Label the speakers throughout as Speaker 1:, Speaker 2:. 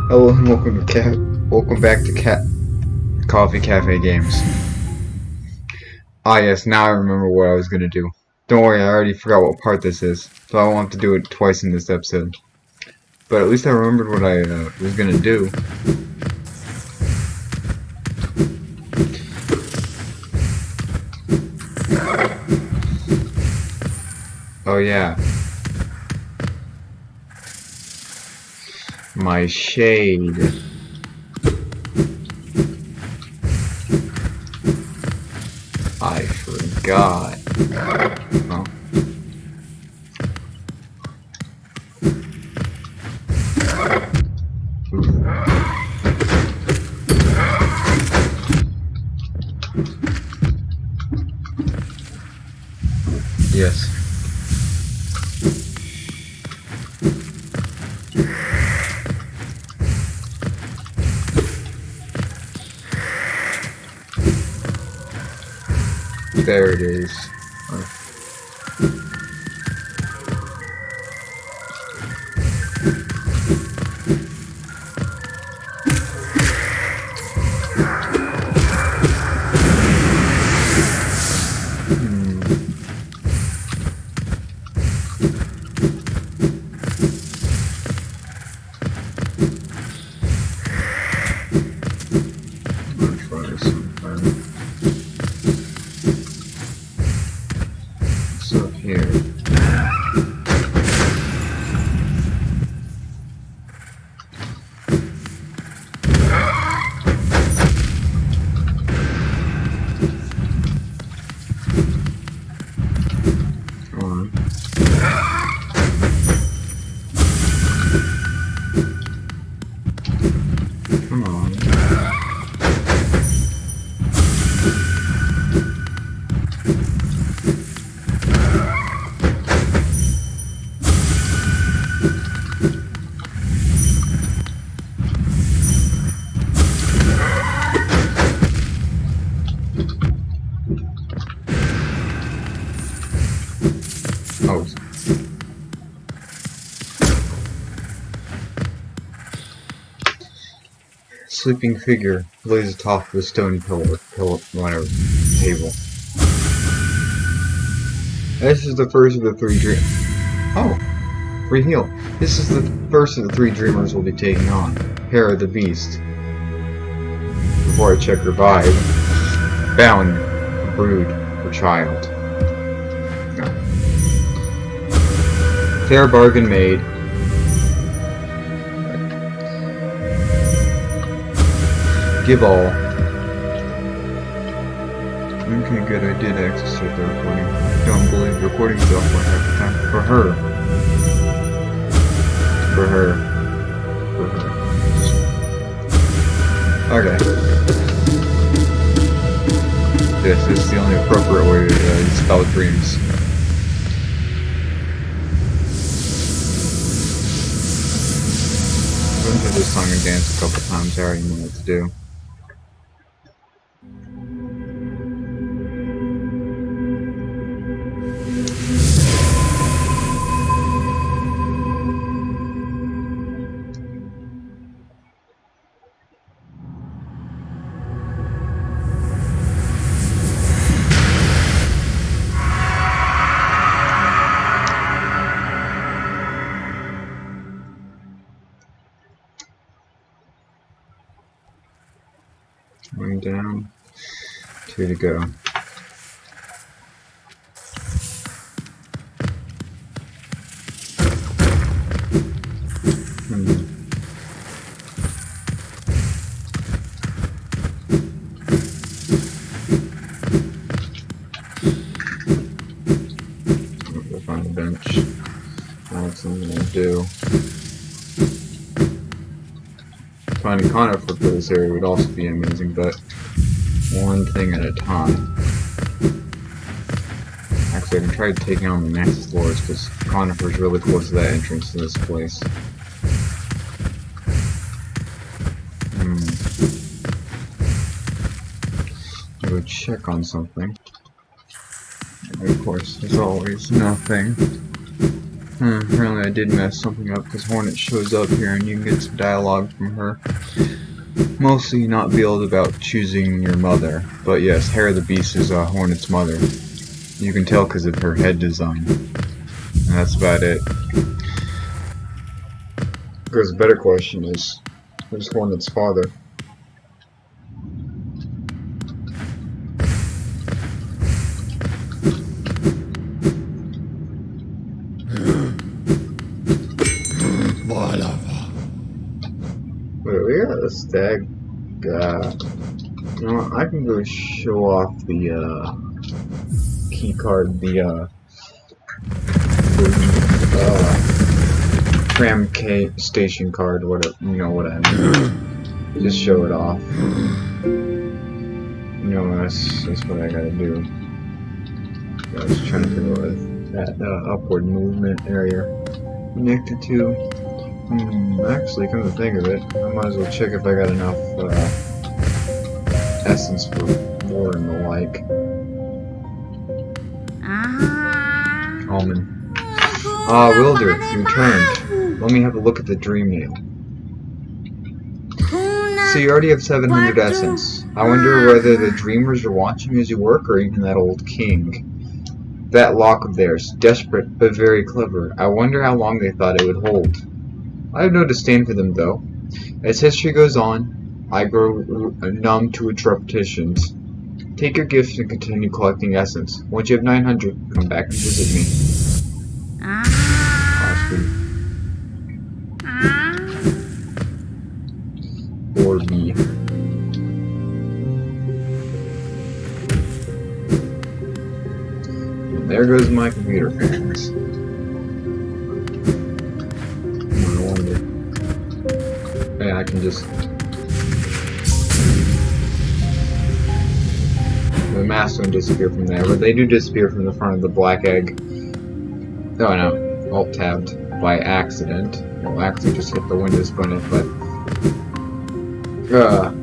Speaker 1: Hello and welcome back to Coffee Cafe Games. Ah yes, now I remember what I was gonna do. Don't worry, I already forgot what part this is, so I won't have to do it twice in this episode. But at least I remembered what I was gonna do. Oh yeah. My shade. I forgot. Oh. Yes. There it is. Come on. Oh. Sleeping figure lays atop the stone whatever, table. This is the first of the three free heal. This is the first of the three dreamers we'll be taking on. Hera the Beast. Before I check revive, bound, brood, or child. No. Fair bargain made. Give all. Okay, good. I did access the recording. Don't believe the recording software half the time. For her. For her. For her. Okay. This is the only appropriate way to spell dreams. I've been through this song and dance a couple times. I already know what to do. One down, 2 to go. Go find the bench. That's what I'm gonna do. Finding conifer for this area would also be amazing, but one thing at a time. Actually, I can try taking on the next floors because conifer is really close to that entrance to this place. I would check on something. And of course, there's always nothing. Apparently I did mess something up because Hornet shows up here and you can get some dialogue from her. Mostly not build about choosing your mother, but yes, Hera the Beast is Hornet's mother. You can tell because of her head design. And that's about it. Because the better question is, who's Hornet's father? Wait, we got a stag. You know what, I can go show off the key card, the tram K station card, whatever, you know what I mean. Just show it off. You know, that's what I gotta do. I was trying to figure out what that upward movement area connected to. Actually, come to think of it, I might as well check if I got enough essence for war and the like. Almond. Wilder, you returned. Let me have a look at the dream nail. So you already have 700 essence. I wonder whether the dreamers are watching as you work or even that old king. That lock of theirs, desperate but very clever. I wonder how long they thought it would hold. I have no disdain for them, though. As history goes on, I grow numb to its repetitions. Take your gifts and continue collecting essence. Once you have 900, come back and visit me. Or me. There goes my computer fans. No wonder. Yeah, I can just... The masks don't disappear from there, but they do disappear from the front of the black egg. Oh no, alt-tabbed by accident. Well, actually just hit the Windows button,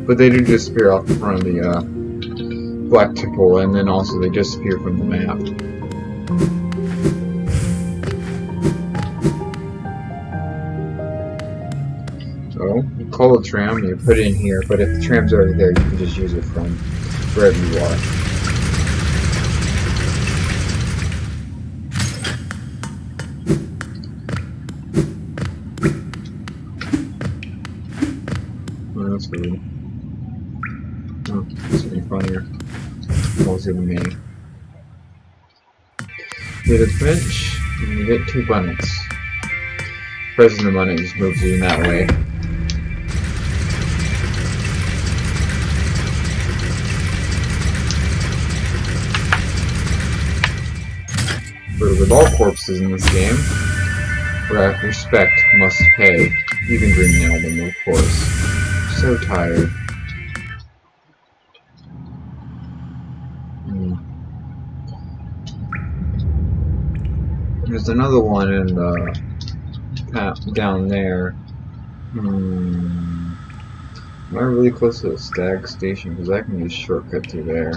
Speaker 1: but they do disappear off the front of the black tipple, and then also they disappear from the map. So, you call a tram, you put it in here, but if the tram's already there, you can just use it from wherever you are. Oh, that's weird. Oh, this would be funnier. Also the me. Get a pinch, and you get 2 bunnets. Pressing the button just moves you in that way. But with all corpses in this game, respect must pay. Even Dream nailed them, of course. So tired. There's another one in the down there. Am I really close to the stag station? Because I can just shortcut through there.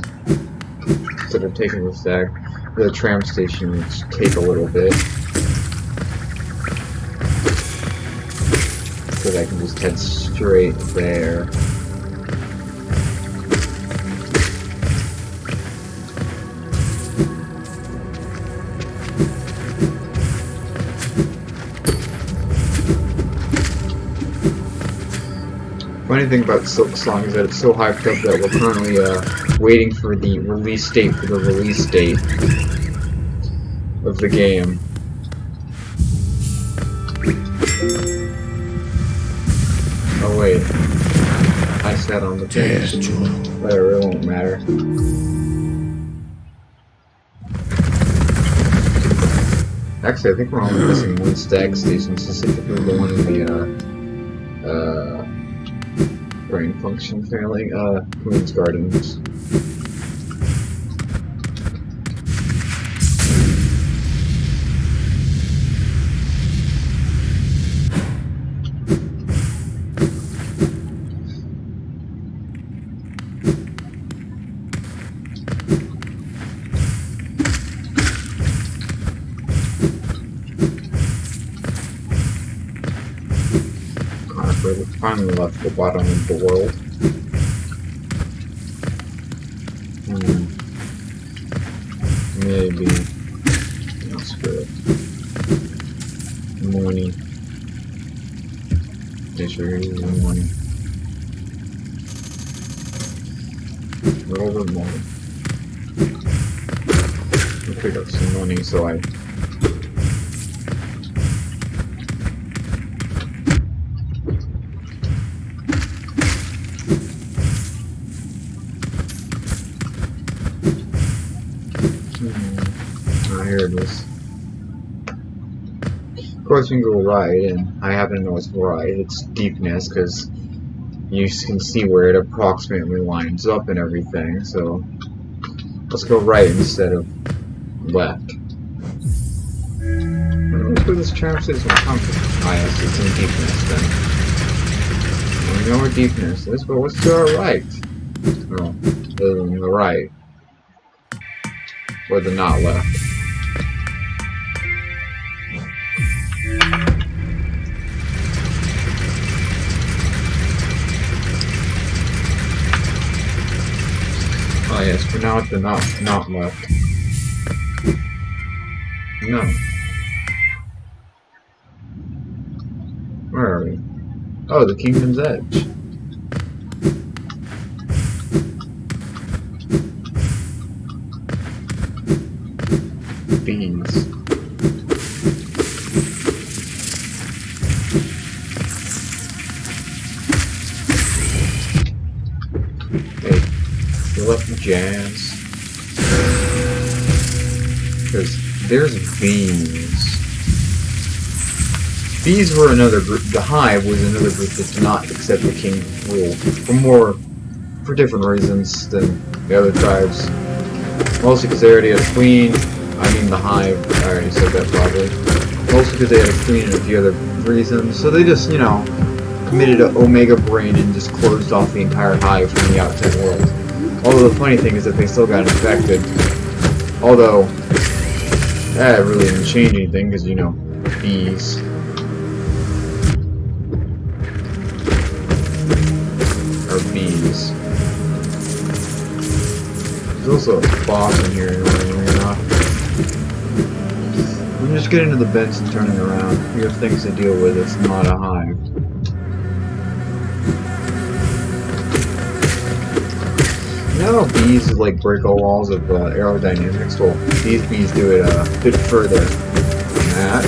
Speaker 1: Instead of taking the tram station, which take a little bit. So that I can just head straight there. Funny thing about Silksong is that it's so hyped up that we're currently waiting for the release date for the release date of the game. Oh wait, I sat on the page, but it really won't matter. Actually, I think we're only missing one stag station, specifically the one in the brain function failing, Queen's Gardens. we finally left the bottom of the world. Maybe. No, screw it. Morning. Yeah, sure, it is the morning. Roll the morning. I'll pick up some money so I. Here it is. Of course, we can go right, and I happen to know it's right. It's deepness, because you can see where it approximately lines up and everything, so let's go right instead of left. I don't know where this charm says will come from. Ah, yes, it's in deepness then. We know where deepness is, but what's to our right? No, the right. Or the not left. Oh yes, we're now at the not left. No. Where are we? Oh, the Kingdom's Edge. Beans. Hey, you left the jazz. Because there's bees. Bees were another group. The Hive was another group that did not accept the king rule for different reasons than the other tribes. Mostly because they already had a queen. I mean the Hive. I already said that probably. Mostly because they had a queen and a few other reasons. So they just, you know, committed an Omega brain and just closed off the entire Hive from the outside world. Although the funny thing is that they still got infected. Although that really didn't change anything because, you know, bees. Bees. There's also a boss in here anyway, not. I'm just getting to the vents and turning around. We have things to deal with, it's not a hive. You know how bees like break all walls of aerodynamics? Well, these bees do it a bit further than that.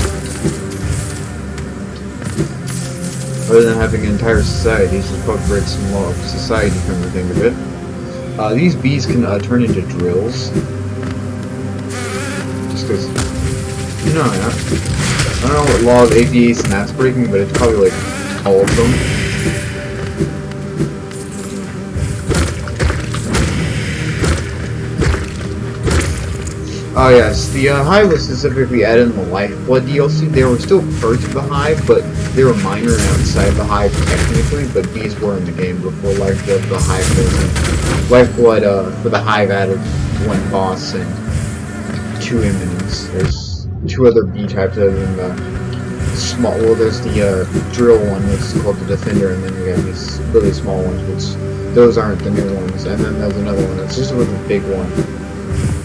Speaker 1: Other than having an entire society, it's just probably break some law of society from the thing of it. These bees can turn into drills. Just because, you know, I don't know what law of aviation that's breaking, but it's probably like all of them. Oh yes, the Hive was specifically added in the Lifeblood DLC. They were still parts of the Hive, but they were minor and outside the Hive technically, but bees were in the game before Lifeblood. The Hive wasn't. Lifeblood for the Hive added one boss and 2 imminents. There's 2 other bee types other than the small, well there's the drill one, which is called the Defender, and then we have these really small ones, which those aren't the new ones, and then there's another one that's just a really big one.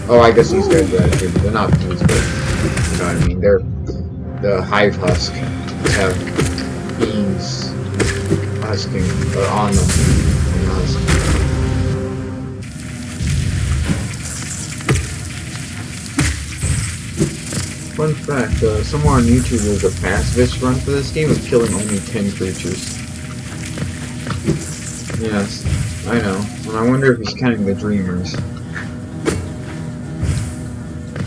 Speaker 1: Oh, I guess these guys are actually, they're not bees, but you know what I mean, they're the Hive husk have beans husking, or on them, Fun fact, somewhere on YouTube there's a pacifist run for this game of killing only 10 creatures. Yes, I know, and I wonder if he's counting the dreamers.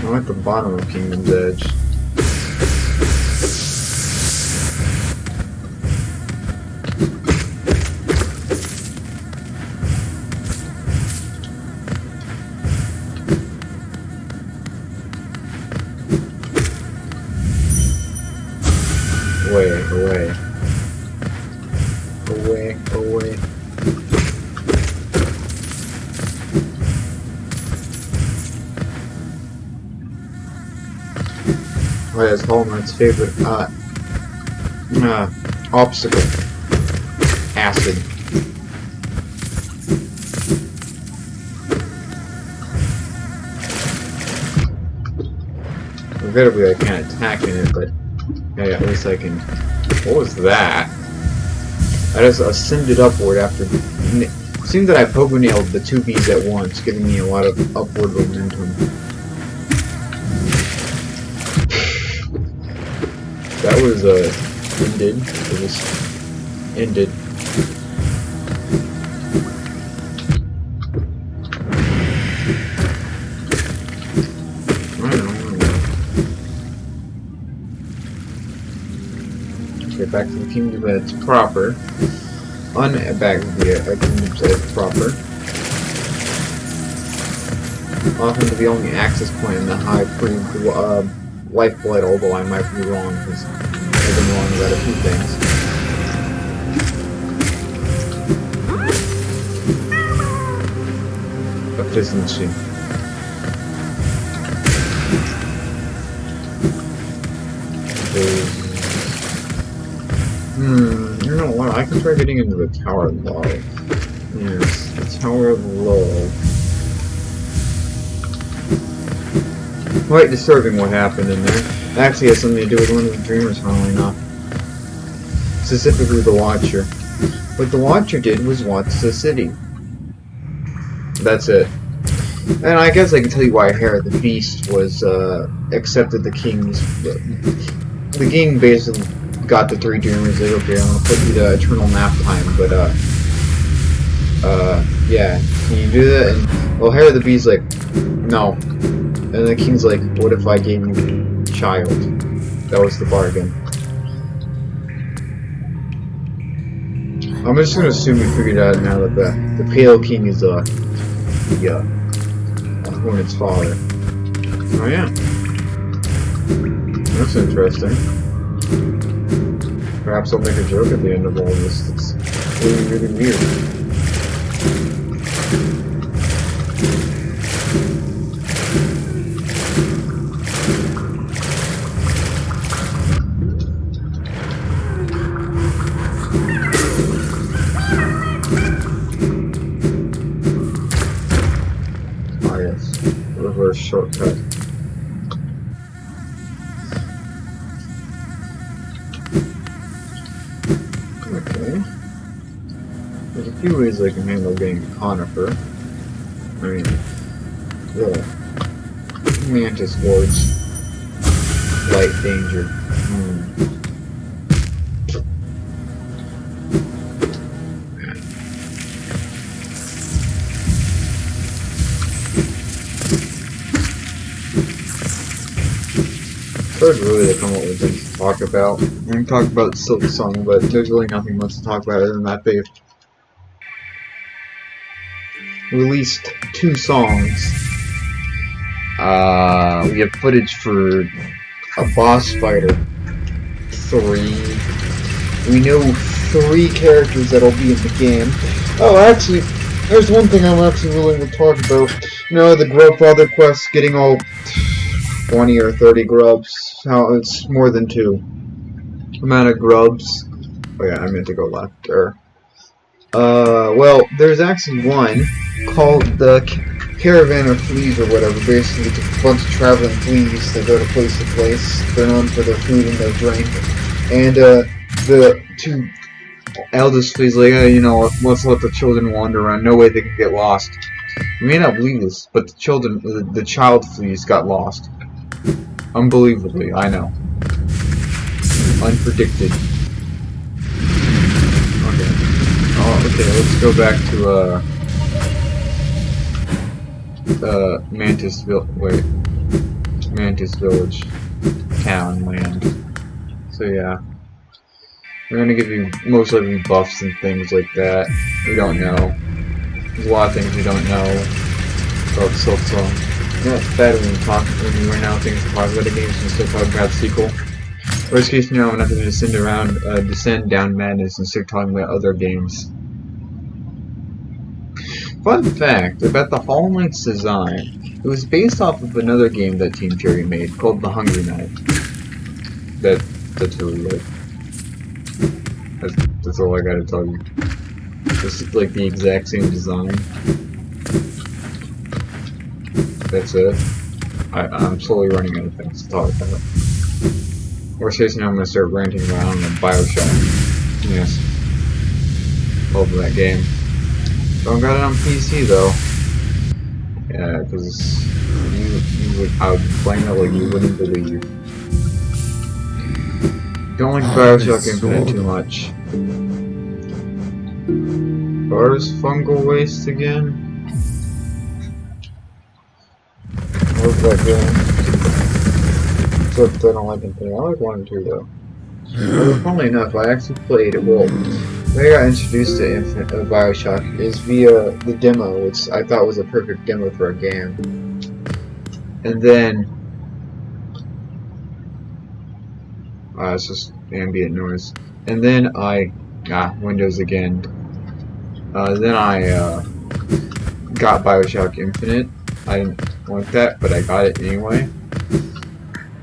Speaker 1: I'm at the bottom of Kingdom's Edge. Away. Oh yeah, it's Hollow Knight's favorite obstacle. acid. Regrettably, I can't attack in it, but hey, at least I can. What was that? I just ascended upward after. It seems that I pogo-nailed the two bees at once, giving me a lot of upward momentum. That was ended. It was ended. Okay, back to the kingdom that's proper. Back to the kingdom that's proper. Often to the only access point in the high lifeblood, although I might be wrong because I've been wrong about a few things. Efficiency. You know what? I can try getting into the Tower of Love. Yes, the Tower of Love. Quite disturbing what happened in there. It actually has something to do with one of the dreamers, funnily enough. Specifically the Watcher. What the Watcher did was watch the city. That's it. And I guess I can tell you why Hera the Beast was accepted the king's. The king basically got the three dreamers. Like, okay, I'm gonna put you to eternal nap time, but yeah, can you do that? And well, Hera the Beast's like, no. And the king's like, what if I gave you a child? That was the bargain. I'm just gonna assume we figured out now that the Pale King is the Hornet's father. Oh yeah, that's interesting. Perhaps I'll make a joke at the end of all this. It's really, really weird. Reverse shortcut. Okay. There's a few ways I can handle getting a conifer. I mean, little mantis wards. Light danger. It's hard really to come up with things to talk about. We can talk about Silk Song, but there's really nothing much to talk about other than that they've released 2 songs. We have footage for a boss fighter 3. We know 3 characters that'll be in the game. Oh, actually, there's one thing I'm actually willing to talk about. You know, the Grub Father quest, getting all 20 or 30 grubs. How it's more than 2 amount of grubs. Oh yeah, I meant to go left there. Well, there's actually one called the Caravan of Fleas or whatever. Basically, it's a bunch of traveling fleas that go to place to place. They're known for their food and their drink. And the 2 eldest fleas like, you know, let's let the children wander around. No way they can get lost. You may not believe this, but the child fleas got lost. Unbelievably, I know. Unpredicted. Okay. Oh, okay, let's go back to, Mantis Village. Town, land. So yeah. We're gonna give you most likely buffs and things like that. We don't know. There's a lot of things we don't know about Silk Song. You know, it's bad when you run out of things to talk about the games and still talk about the sequel. Worst case scenario, I'm not going to descend down madness and start talking about other games. Fun fact about the Hollow Knight's design: it was based off of another game that Team Cherry made called The Hungry Knight. That's really it. That's all I gotta tell you. This is like the exact same design. That's it. I'm slowly running out of things to talk about. Or seriously, I'm gonna start ranting around on BioShock. Yes. Love that game. Don't got it on PC though. Yeah, because I would be playing it like you wouldn't believe. Don't like BioShock Infinite too much. Where's fungal waste again? What's that game? Except I don't like Infinite. I like 1 and 2 though. Well, funnily enough, I actually played it. Well, the way I got introduced to BioShock is via the demo, which I thought was a perfect demo for a game. And then it's just ambient noise. And then Windows again. Then I got BioShock Infinite. I didn't want that, but I got it anyway.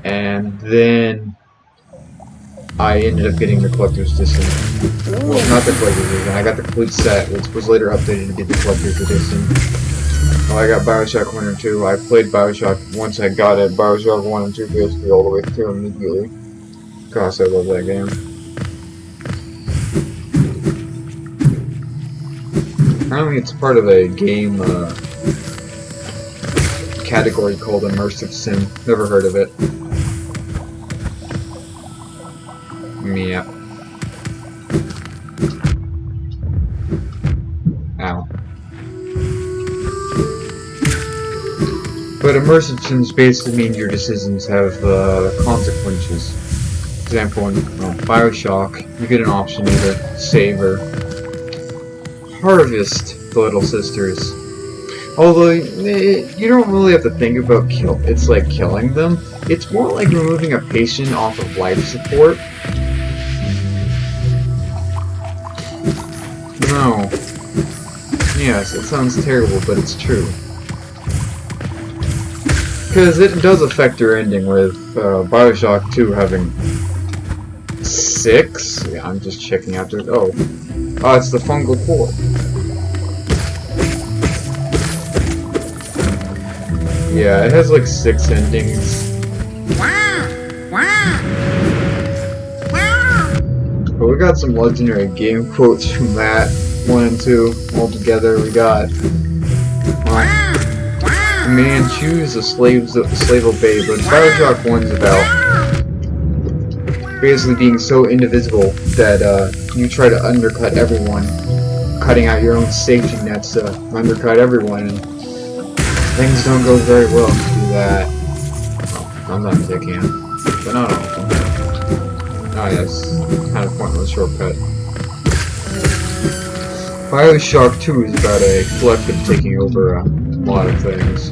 Speaker 1: And then I ended up getting the collector's edition. Well, not the collector's edition. I got the complete set, which was later updated to get the collector's edition. Well, I got BioShock 1 and 2. I played BioShock once I got it. BioShock 1 and 2 basically all the way through immediately. Gosh, I love that game. Apparently it's part of a game category called Immersive Sim. Never heard of it. Yeah. Ow. But immersive sims basically mean your decisions have consequences. For example, in BioShock, you get an option to either save or harvest the Little Sisters. Although, you don't really have to think about it's like killing them. It's more like removing a patient off of life support. No. Yes, it sounds terrible, but it's true. Because it does affect your ending with BioShock 2 having 6? Yeah, I'm just checking out there. Oh, it's the fungal core. Yeah, it has like 6 endings. But we got some legendary game quotes from that 1 and 2 all together. We got a man choose, a slave obey. But BioShock 1's about basically being so indivisible that you try to undercut everyone, cutting out your own safety nets to undercut everyone, and things don't go very well to do that. Well, sometimes they can, but not all of them. Oh yes, kind of pointless shortcut. BioShock 2 is about a collective taking over a lot of things.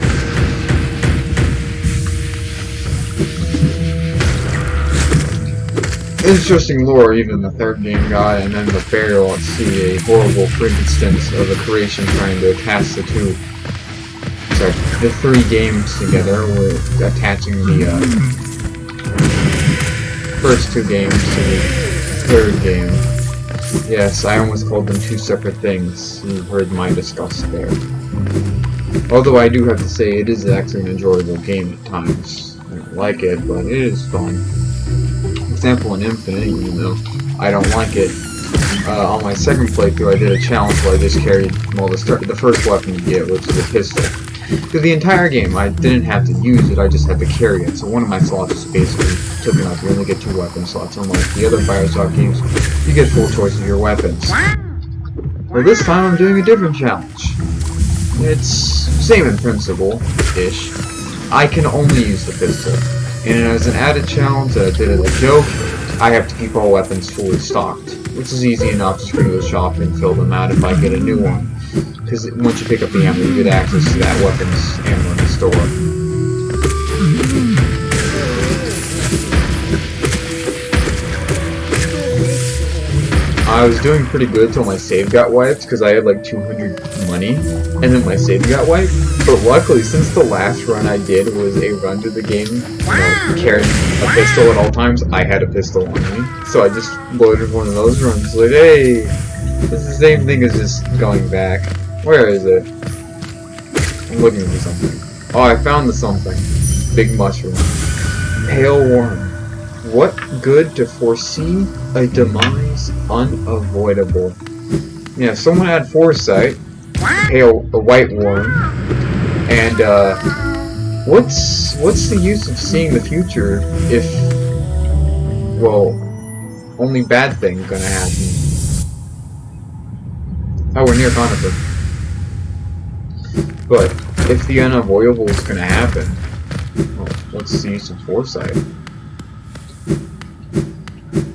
Speaker 1: Interesting lore even the 3rd game got, and then the burial at sea, a horrible instance of a creation trying to attach the 3 games together, with attaching the first 2 games to the 3rd game. Yes, I almost called them 2 separate things. You've heard my disgust there. Although I do have to say, it is actually an enjoyable game at times. I don't like it, but it is fun. For example, in Infinite, even though I don't like it, on my 2nd playthrough I did a challenge where I just carried, well, the first weapon you get, which is a pistol. Through the entire game, I didn't have to use it, I just had to carry it. So one of my slots was basically taken out. You only get 2 weapon slots, unlike the other BioShock games, you get full choice of your weapons. Well, this time I'm doing a different challenge. It's same in principle-ish. I can only use the pistol. And as an added challenge that I did as a joke, I have to keep all weapons fully stocked. Which is easy enough, just go to the shop and fill them out if I get a new one. Because once you pick up the ammo, you get access to that weapon's ammo in the store. I was doing pretty good till my save got wiped, because I had like 200 money, and then my save got wiped. But luckily, since the last run I did was a run to the game, carrying a pistol at all times, I had a pistol on me. So I just loaded one of those runs, like, hey, It's the same thing as just going back. Where is it? I'm looking for something. Oh, I found the something. Big mushroom. Pale worm. What good to foresee a demise unavoidable? Yeah, if someone had foresight. A white worm. And what's the use of seeing the future if, well, only bad things gonna happen? Oh, we're near Conifer. But if the unavoidable is gonna happen, well, what's the use of foresight?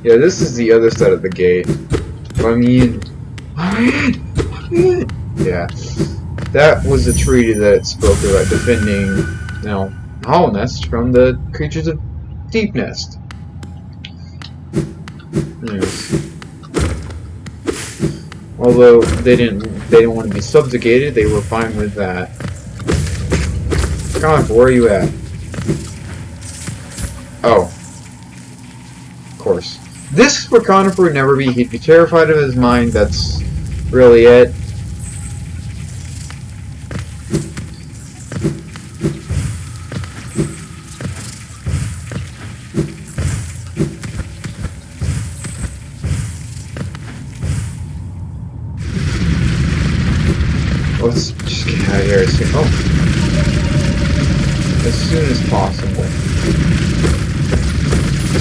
Speaker 1: Yeah, this is the other side of the gate. I mean, yeah, that was a treaty that spoke about defending, you know, Hollow Nest from the creatures of Deep Nest. Yes. Although they didn't want to be subjugated, they were fine with that. Conifer, where are you at? Oh, of course. This is where Conifer would never be. He'd be terrified of his mind. That's really it. Let's just get out of here as soon as possible.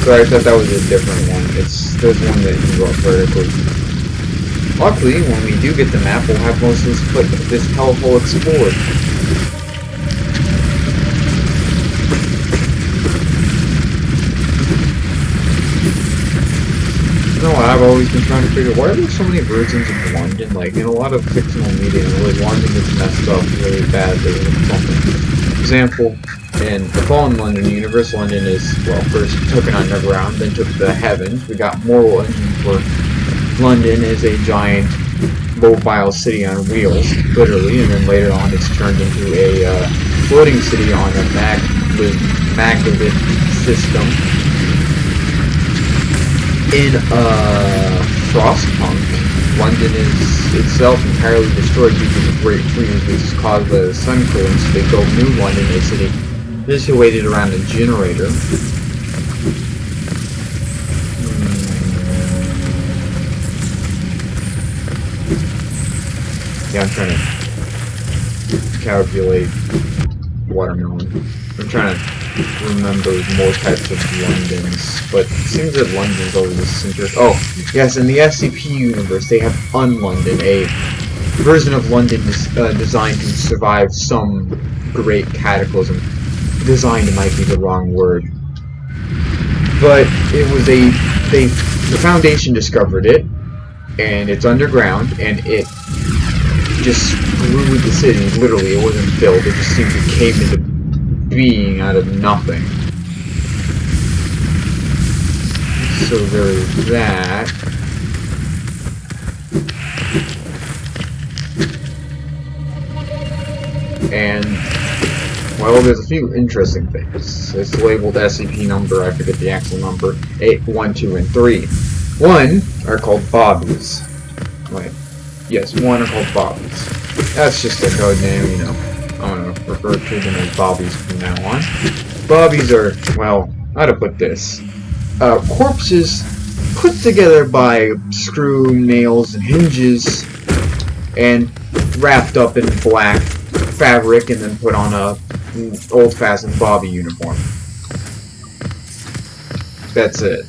Speaker 1: Sorry, I thought that was a different one. There's one that can go up vertically. Luckily, when we do get the map, we'll have most of this hellhole explored. You know what I've always been trying to figure? Why are there so many versions of London? Like, in a lot of fictional media, really, London gets messed up really badly with something. For example, in The Fallen London, Universal London is, well, first took it underground, then took the heavens. We got Mortal London, where London is a giant, mobile city on wheels, literally, and then later on it's turned into a floating city on a maglev system. In Frostpunk, London is itself entirely destroyed due to the Great Freeze, which is caused by the sun cooling, so they built New London, a city situated around a generator. Yeah, I'm trying to calculate watermelon. I'm trying to remember more types of Londons, but it seems that London's always the center. Oh, yes, in the SCP universe, they have Un-London, a version of London designed to survive some great cataclysm. Designed might be the wrong word, but it was the Foundation discovered it, and it's underground, and it just grew with the city. Literally, it wasn't built; it just seemed to came into being out of nothing. So there's that. And, well, there's a few interesting things. It's labeled SCP number, I forget the actual number, 8, 1, 2, and 3. 1 are called Bobbies. Wait. Yes, 1 are called Bobbies. That's just a code name, you know. I'm going to refer to them as Bobbies from now on. Bobbies are, well, how to put this? Corpses put together by screw, nails, and hinges, and wrapped up in black fabric, and then put on a old-fashioned Bobby uniform. That's it.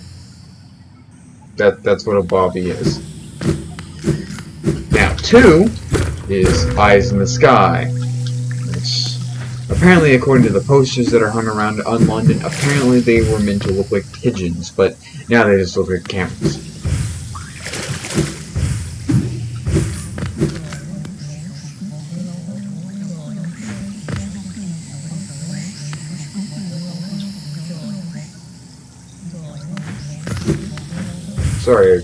Speaker 1: That's what a Bobby is. Now, 2 is Eyes in the Sky. Apparently, according to the posters that are hung around Un-London, apparently they were meant to look like pigeons, but now they just look like cameras. Sorry,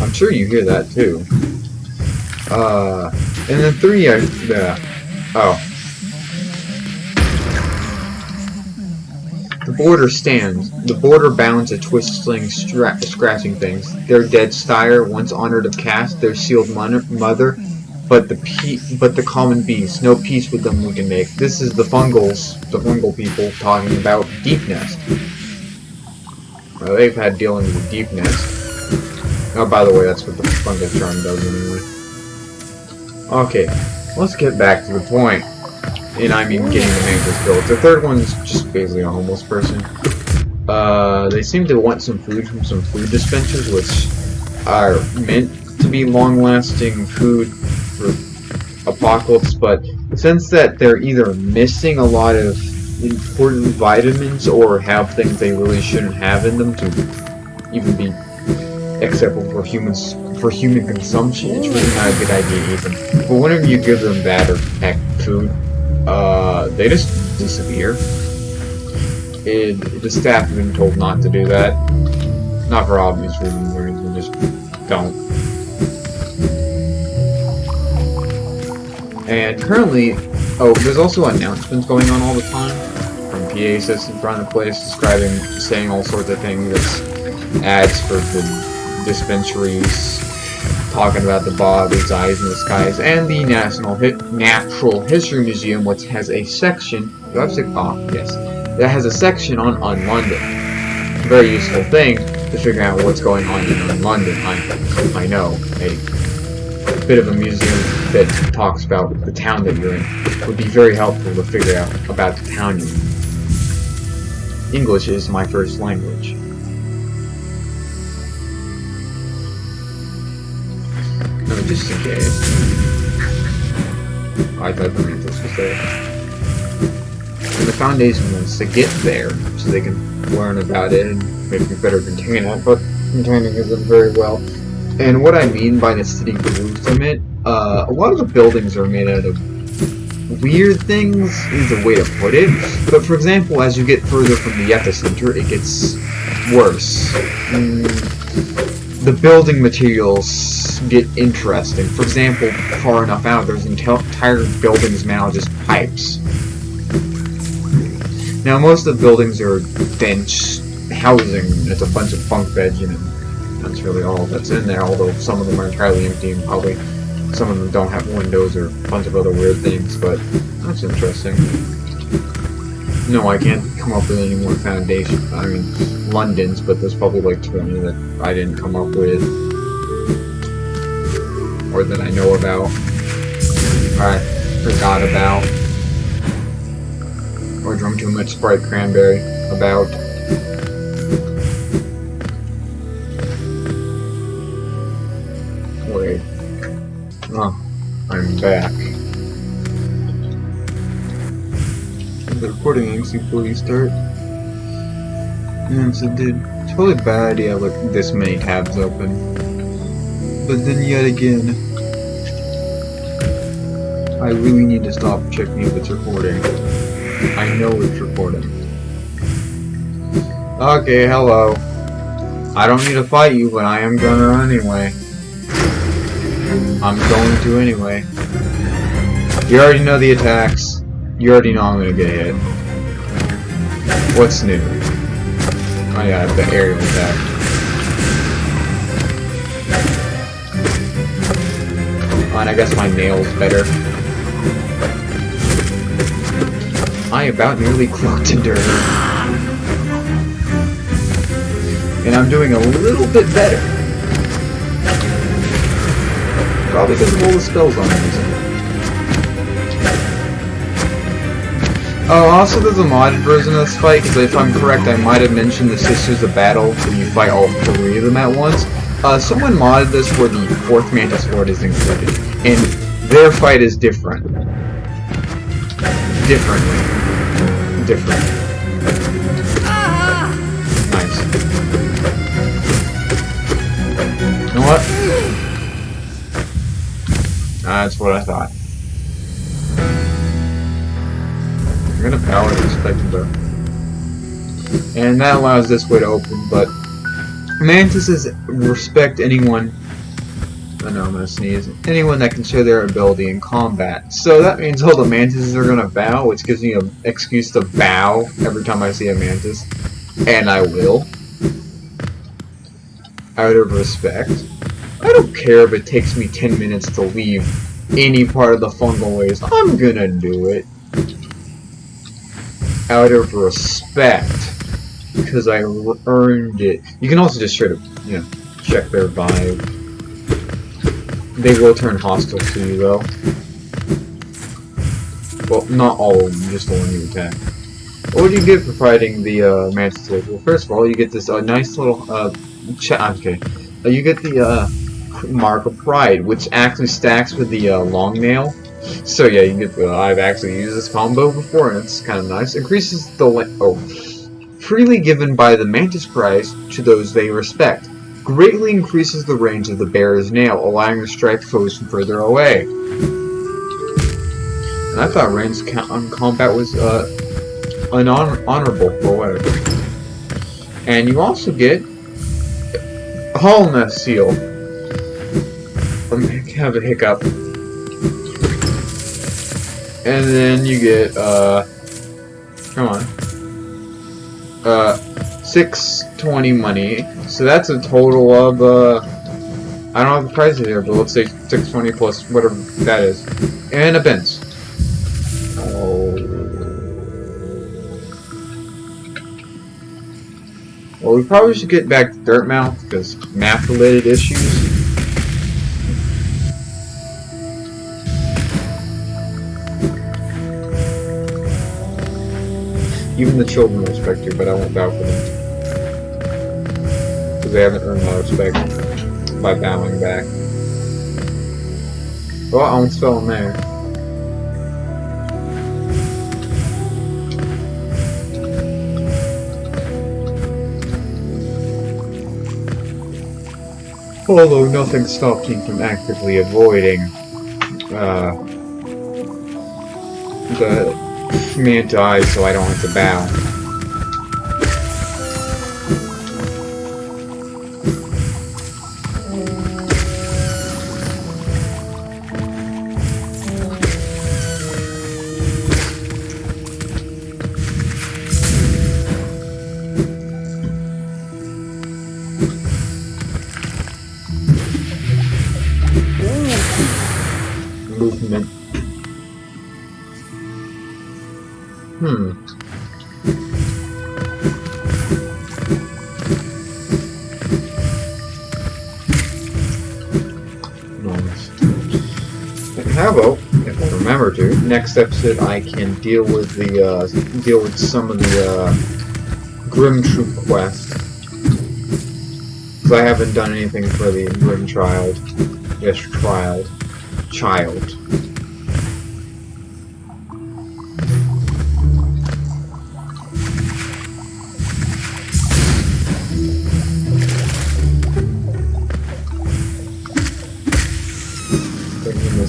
Speaker 1: I'm sure you hear that too. And then 3, oh. the border stands. The border bounds a twisting, scratching things. Their dead sire, once honored of caste, their sealed mother, but the common beast. No peace with them we can make. This is the fungal people talking about Deep Nest. Well, they've had dealings with Deep Nest. Oh, by the way, that's what the fungal charm does anyway. Okay, let's get back to the point. And I mean getting the Mantis built. The third one's just basically a homeless person. They seem to want some food from some food dispensers, which are meant to be long-lasting food for Apocalypse, but since that they're either missing a lot of important vitamins or have things they really shouldn't have in them to even be acceptable for humans, for human consumption, it's really not a good idea to eat them. But whenever you give them bad or heck food, they just disappear. The staff have been told not to do that. Not for obvious reasons, they just don't. And currently, there's also announcements going on all the time from PA systems around the place, saying all sorts of things. There's ads for the dispensaries, talking about the bodies, eyes in the skies, and the Natural History Museum, which has a section. That has a section on London. Very useful thing to figure out what's going on in London. I know a bit of a museum that talks about the town that you're in would be very helpful to figure out about the town you're in. English is my first language. No, just in case. I thought the Mantis was there. And the Foundation wants to get there so they can learn about it and maybe better contain it, but containing isn't very well. And what I mean by the city Gruesomit, a lot of the buildings are made out of weird things, is the way to put it. But for example, as you get further from the epicenter, it gets worse. The building materials get interesting. For example, far enough out, there's entire buildings now just pipes. Now, most of the buildings are bench housing. It's a bunch of bunk beds, you know. That's really all that's in there, although some of them are entirely empty and probably some of them don't have windows or a bunch of other weird things, but that's interesting. No, I can't come up with any more foundations. I mean, London's, but there's probably like 20 that I didn't come up with. Or that I know about. Or I forgot about. Or drunk too much Sprite Cranberry about. Wait. Oh, I'm back. The recording links before you start. And so, dude, it's probably a bad idea to look this many tabs open. But then yet again, I really need to stop checking if it's recording. I know it's recording. Okay, hello. I don't need to fight you, but I am gonna anyway. I'm going to anyway. You already know the attacks. You already know I'm gonna get hit. What's new? Oh yeah, the aerial attack. Oh, and I guess my nail's better. I about nearly cloaked into her. And I'm doing a little bit better. Probably because of all the spells I'm using. Oh, also there's a modded version of this fight, because if I'm correct, I might have mentioned the Sisters of Battle, where you fight all three of them at once. Someone modded this where the 4th Mantis Lord is included, and their fight is different. Different. Nice. You know what? That's what I thought. I'm gonna power the Spectre. And that allows this way to open, but Mantises respect anyone I know I'm gonna sneeze. Anyone that can show their ability in combat. So that means all the mantises are gonna bow, which gives me an excuse to bow every time I see a mantis. And I will. Out of respect. I don't care if it takes me 10 minutes to leave any part of the fungal waste. I'm gonna do it. Out of respect. Because I earned it. You can also just straight up, you know, check their vibe. They will turn hostile to you, though. Well, not all of them, just the one you attack. What do you get for fighting the mantis? Well, first of all, you get this nice little okay. You get the Mark of Pride, which actually stacks with the long nail. So yeah, you get the. I've actually used this combo before, and it's kind of nice. Increases the freely given by the mantis prize to those they respect. Greatly increases the range of the bearer's nail, allowing to strike foes from further away. And I thought ranged combat was unhonorable or whatever. And you also get Hollowness Seal. Let me have a hiccup. And then you get come on. 620 money. So that's a total of I don't have the prices here, but let's say 620 plus whatever that is. And a Benz. Oh. Well, we probably should get back to Dirtmouth because map-related issues. Even the children respect you, but I won't bow for them. Because they haven't earned my respect by bowing back. Well, I almost fell in there. Although nothing stopped me from actively avoiding the man dies, so I don't have to bow. Movement. How about, if I remember to, next episode I can deal with some of the Grim Troop quest. Because I haven't done anything for the Grim Child. Yes, Child.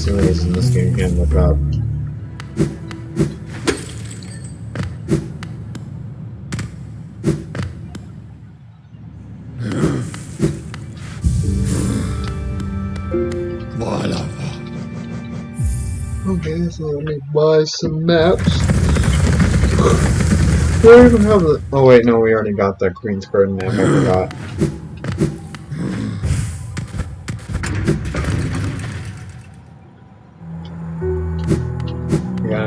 Speaker 1: In this game can look up. Okay, so let me buy some maps. Do I even have the... Oh wait, no, we already got that Queen's Garden map, I forgot.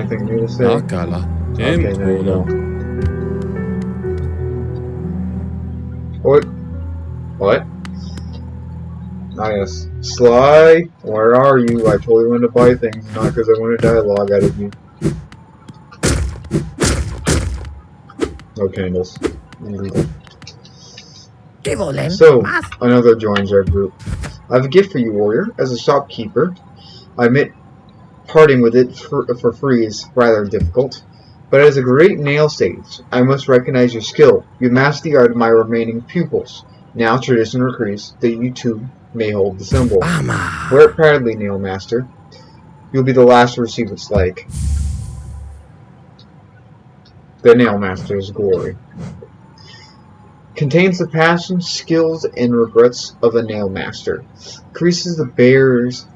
Speaker 1: Anything new to say? Okay, there you go. What? Ah, yes. Sly, where are you? I told you when to buy things, not because I wanted dialogue out of you. No candles. So, another joins our group. I have a gift for you, warrior. As a shopkeeper, I admit parting with it for free is rather difficult, but as a great nail sage, I must recognize your skill. You master the art of my remaining pupils. Now tradition recruits that you too may hold the symbol. Wear it proudly, Nail Master. You'll be the last to receive its like. The Nail Master's glory. Contains the passions, skills, and regrets of a nail master. Increases the bearer's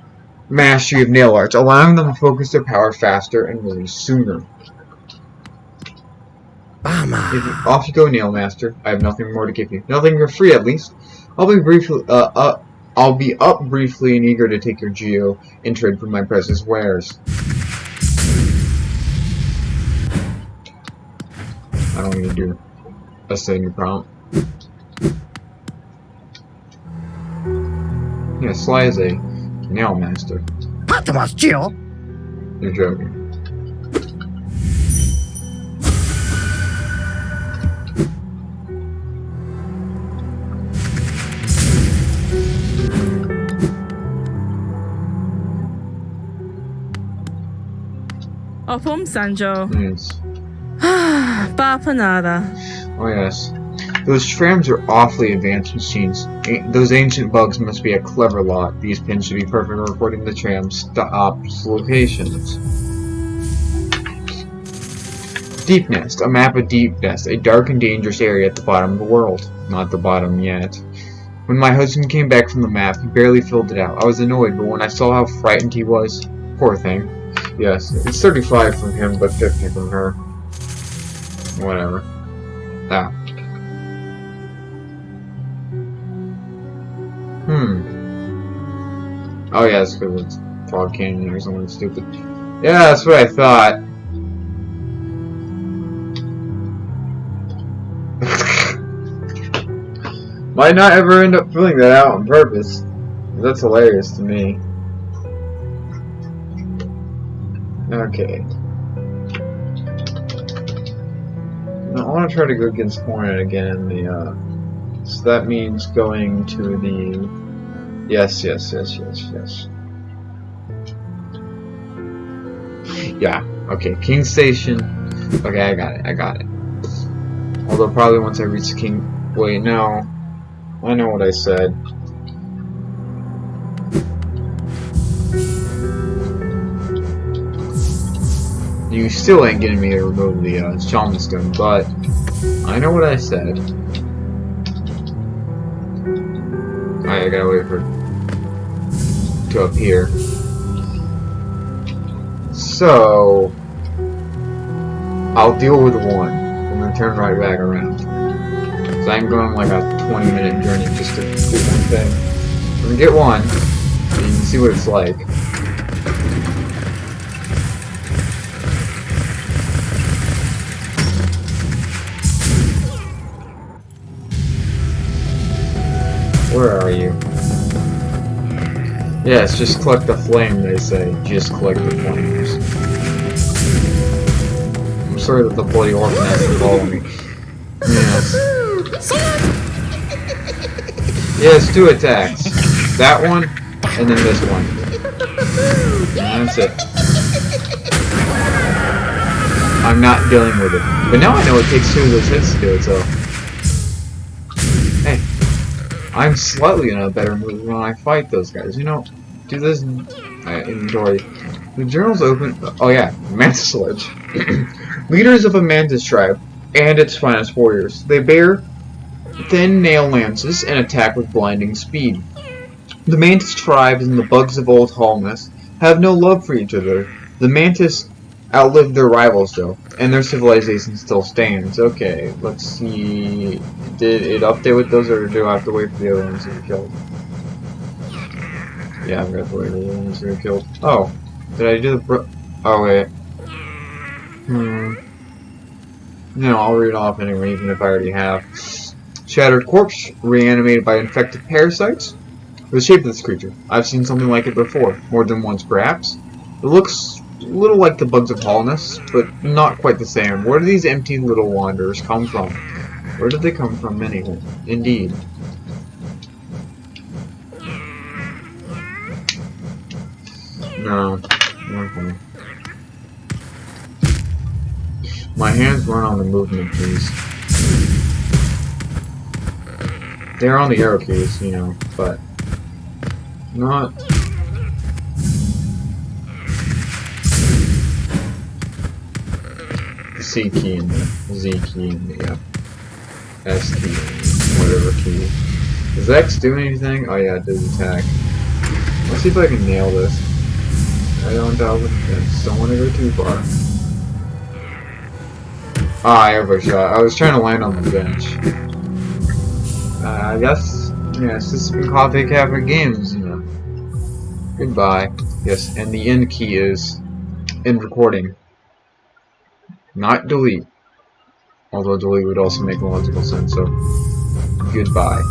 Speaker 1: mastery of nail arts, allowing them to focus their power faster and release sooner. Off you go, nail master. I have nothing more to give you. Nothing for free, at least. I'll be up briefly and eager to take your geo and trade for my precious wares. I don't need to do a setting prompt. Yeah, Sly is a nail master. You're joking.
Speaker 2: Opum Sanjo.
Speaker 1: Yes.
Speaker 2: Bapanada.
Speaker 1: Oh yes. Those trams are awfully advanced machines. Those ancient bugs must be a clever lot. These pins should be perfect for recording the tram stops locations. Deep Nest. A map of Deep Nest. A dark and dangerous area at the bottom of the world. Not the bottom yet. When my husband came back from the map, he barely filled it out. I was annoyed, but when I saw how frightened he was... Poor thing. Yes, it's 35 from him, but 50 from her. Whatever. Ah. Oh yeah, it's because it's Fog Canyon or something stupid. Yeah, that's what I thought. Might not ever end up filling that out on purpose. That's hilarious to me. Okay. Now, I want to try to go against Hornet again. So that means going to the... Yes. Yeah, okay, King Station. Okay, I got it. Although probably once I reach the King... Wait, no. I know what I said. You still ain't getting me to remove the Shaman Stone, but I know what I said. Alright, I gotta wait for it to appear. So I'll deal with one and then turn right back around. So I'm going like a 20-minute journey just to do one thing. I'm gonna get one, and you can see what it's like. Where are you? Yes, just collect the flame, they say. Just collect the flames. I'm sorry that the bloody orphan has to follow me. Yes. Yes, 2 attacks. That one, and then this one. And that's it. I'm not dealing with it. But now I know it takes 2 of those hits to do it, so... Hey. I'm slightly in a better mood when I fight those guys. You know, do this inventory. The journal's open. Oh yeah, Mantis Sledge. Leaders of a Mantis tribe and its finest warriors. They bear thin nail lances and attack with blinding speed. The Mantis tribes and the bugs of Old Holness have no love for each other. The Mantis outlived their rivals though, and their civilization still stands. Okay, let's see. Did it update with those, or do I have to wait for the other ones to be killed? Yeah, I've got to wait for the other ones to be killed. Oh, did I do the oh wait. No, I'll read it off anyway, even if I already have. Shattered corpse, reanimated by infected parasites. The shape of this creature. I've seen something like it before, more than once perhaps. It looks a little like the bugs of Holness, but not quite the same. Where do these empty little wanderers come from? Where did they come from anyway? Indeed. No. Okay. My hands run on the movement keys. They're on the arrow keys, you know, but not... the C key and the Z key and the S key. whatever key. Does X do anything? Oh yeah, it does attack. Let's see if I can nail this. I don't want to go too far. Ah, I overshot. I was trying to land on the bench. I guess, yes, this has been Coffee Cafe Games, you know. Goodbye. Yes, and the end key is end recording. Not delete. Although delete would also make logical sense, so goodbye.